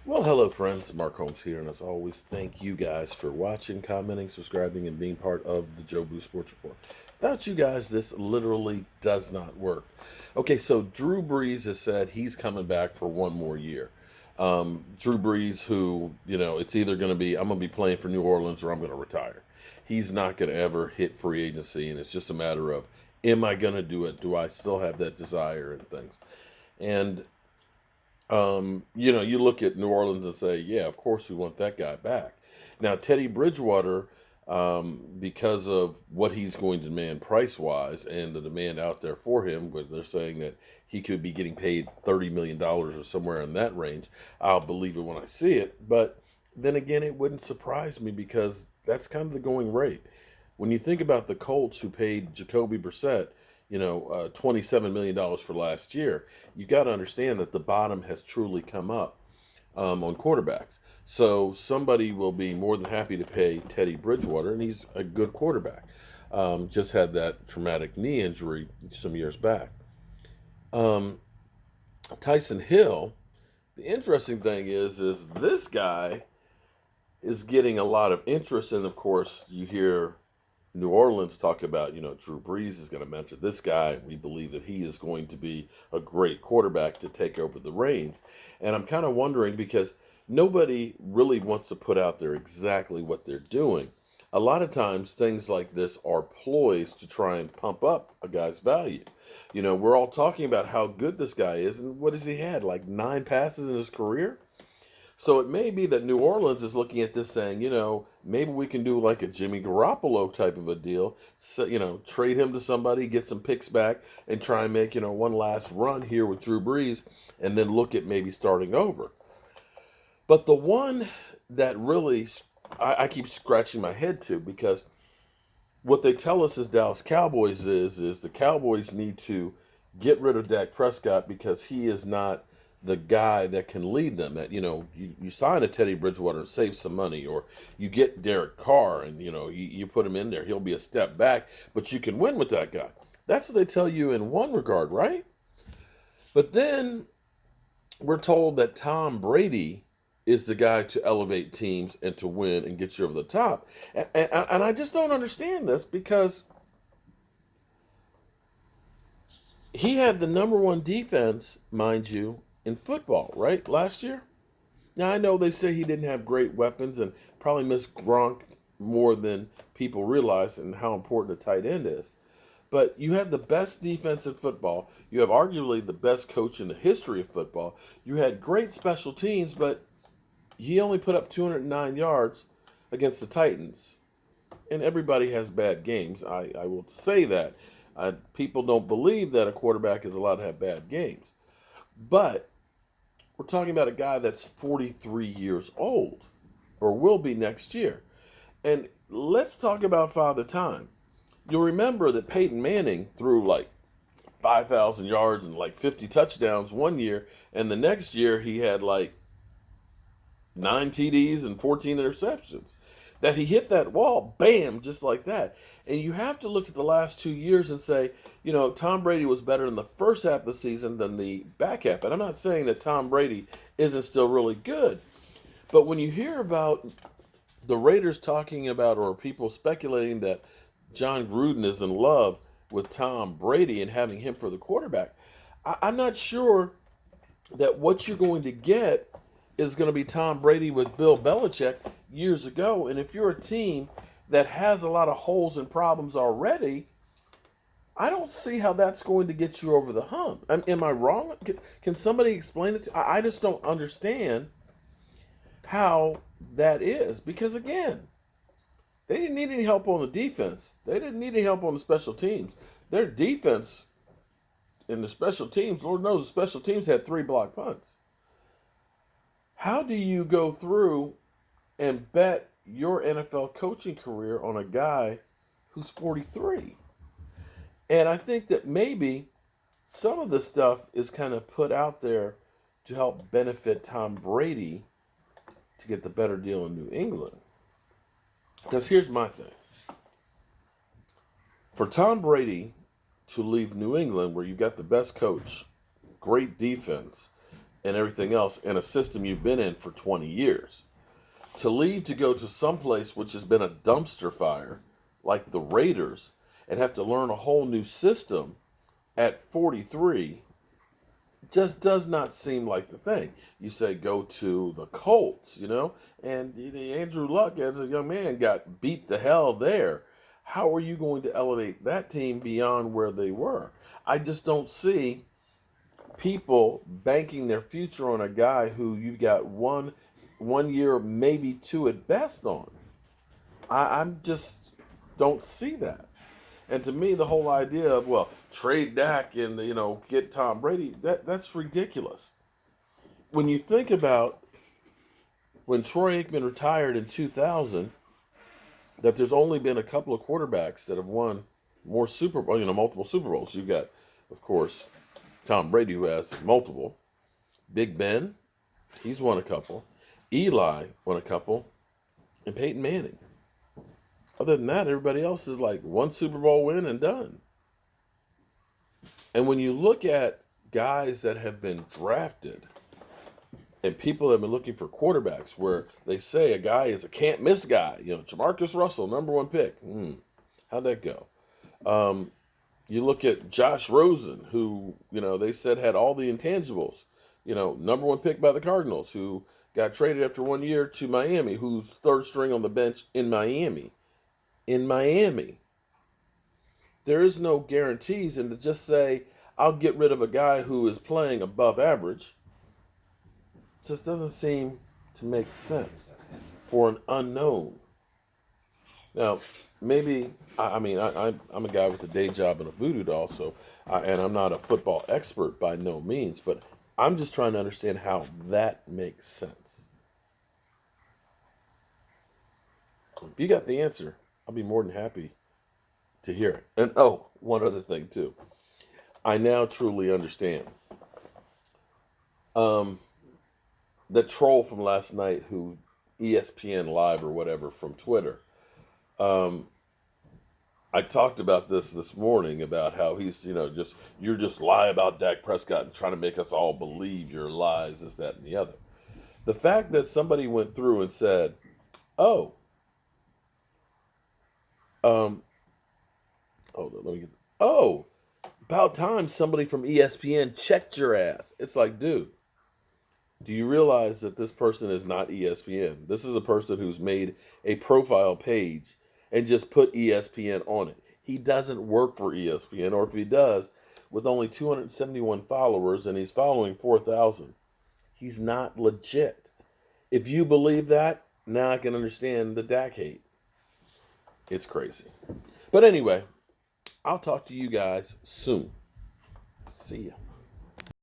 Well, hello, friends. Mark Holmes here, and as always, thank you guys for watching, commenting, subscribing, and being part of the Joe Boo Sports Report. Without you guys, this literally does not work. Okay, so Drew Brees has said he's coming back for one more year. Drew Brees, who, it's either going to be, I'm going to be playing for New Orleans or I'm going to retire. He's not going to ever hit free agency, and it's just a matter of, am I going to do it? Do I still have that desire and things? And you look at New Orleans and say, yeah, of course we want that guy back. Now, Teddy Bridgewater, because of what he's going to demand price wise and the demand out there for him, where they're saying that he could be getting paid $30 million or somewhere in that range, I'll believe it when I see it. But then again, it wouldn't surprise me because that's kind of the going rate. When you think about the Colts who paid Jacoby Brissett, $27 million for last year, you got to understand that the bottom has truly come up on quarterbacks. So somebody will be more than happy to pay Teddy Bridgewater, and he's a good quarterback. Just had that traumatic knee injury some years back. Um, Tyson Hill. The interesting thing is this guy is getting a lot of interest, and of course, you hear New Orleans talk about, Drew Brees is going to mentor this guy. We believe that he is going to be a great quarterback to take over the reins. And I'm kind of wondering because nobody really wants to put out there exactly what they're doing. A lot of times, things like this are ploys to try and pump up a guy's value. We're all talking about how good this guy is, and what has he had? Like 9 passes in his career? So it may be that New Orleans is looking at this saying, maybe we can do like a Jimmy Garoppolo type of a deal. So, trade him to somebody, get some picks back, and try and make, one last run here with Drew Brees, and then look at maybe starting over. But the one that really I keep scratching my head to because what they tell us as Dallas Cowboys is the Cowboys need to get rid of Dak Prescott because he is not the guy that can lead them. That you sign a Teddy Bridgewater and save some money, or you get Derek Carr and you put him in there, he'll be a step back, but you can win with that guy. That's what they tell you in one regard, right? But then we're told that Tom Brady is the guy to elevate teams and to win and get you over the top. And I just don't understand this because he had the number one defense, mind you, in football, right? Last year. Now, I know they say he didn't have great weapons and probably missed Gronk more than people realize and how important a tight end is. But you have the best defense in football. You have arguably the best coach in the history of football. You had great special teams, but he only put up 209 yards against the Titans. And everybody has bad games. I will say that. People don't believe that a quarterback is allowed to have bad games. But we're talking about a guy that's 43 years old, or will be next year. And let's talk about Father Time. You'll remember that Peyton Manning threw like 5,000 yards and like 50 touchdowns one year, and the next year he had like 9 TDs and 14 interceptions. That he hit that wall, bam, just like that. And you have to look at the last 2 years and say, Tom Brady was better in the first half of the season than the back half. And I'm not saying that Tom Brady isn't still really good. But when you hear about the Raiders talking about, or people speculating that John Gruden is in love with Tom Brady and having him for the quarterback, I'm not sure that what you're going to get is going to be Tom Brady with Bill Belichick years ago. And if you're a team that has a lot of holes and problems already, I don't see how that's going to get you over the hump. Am I wrong? Can somebody explain it? I just don't understand how that is. Because again, they didn't need any help on the defense. They didn't need any help on the special teams. Their defense and the special teams, Lord knows the special teams had 3 block punts. How do you go through and bet your NFL coaching career on a guy who's 43? And I think that maybe some of the stuff is kind of put out there to help benefit Tom Brady to get the better deal in New England. Because here's my thing. For Tom Brady to leave New England, where you've got the best coach, great defense, and everything else in a system you've been in for 20 years. To leave to go to some place which has been a dumpster fire, like the Raiders, and have to learn a whole new system at 43 just does not seem like the thing. You say go to the Colts, and Andrew Luck as a young man got beat to hell there. How are you going to elevate that team beyond where they were? I just don't see people banking their future on a guy who you've got one year, maybe two at best on. I'm just don't see that. And to me, the whole idea of, well, trade Dak and, get Tom Brady, that's ridiculous. When you think about when Troy Aikman retired in 2000, that there's only been a couple of quarterbacks that have won more Super Bowl, multiple Super Bowls. You've got, of course, Tom Brady, who has multiple. Big Ben, he's won a couple. Eli won a couple. And Peyton Manning. Other than that, everybody else is like one Super Bowl win and done. And when you look at guys that have been drafted and people have been looking for quarterbacks where they say a guy is a can't miss guy, Jamarcus Russell, number one pick. How'd that go? You look at Josh Rosen, who, they said had all the intangibles, number one pick by the Cardinals, who got traded after 1 year to Miami, who's third string on the bench in Miami. There is no guarantees, and to just say, I'll get rid of a guy who is playing above average just doesn't seem to make sense for an unknown. Now, maybe, I'm a guy with a day job and a voodoo doll, and I'm not a football expert by no means, but I'm just trying to understand how that makes sense. If you got the answer, I'll be more than happy to hear it. And one other thing too. I now truly understand. The troll from last night who ESPN Live or whatever from Twitter. I talked about this morning about how he's, you're just lie about Dak Prescott and trying to make us all believe your lies, this, that, and the other. The fact that somebody went through and said, about time somebody from ESPN checked your ass. It's like, dude, do you realize that this person is not ESPN? This is a person who's made a profile page and just put ESPN on it. He doesn't work for ESPN, or if he does, with only 271 followers and he's following 4,000, he's not legit. If you believe that, now I can understand the Dak hate. It's crazy. But anyway, I'll talk to you guys soon. See ya.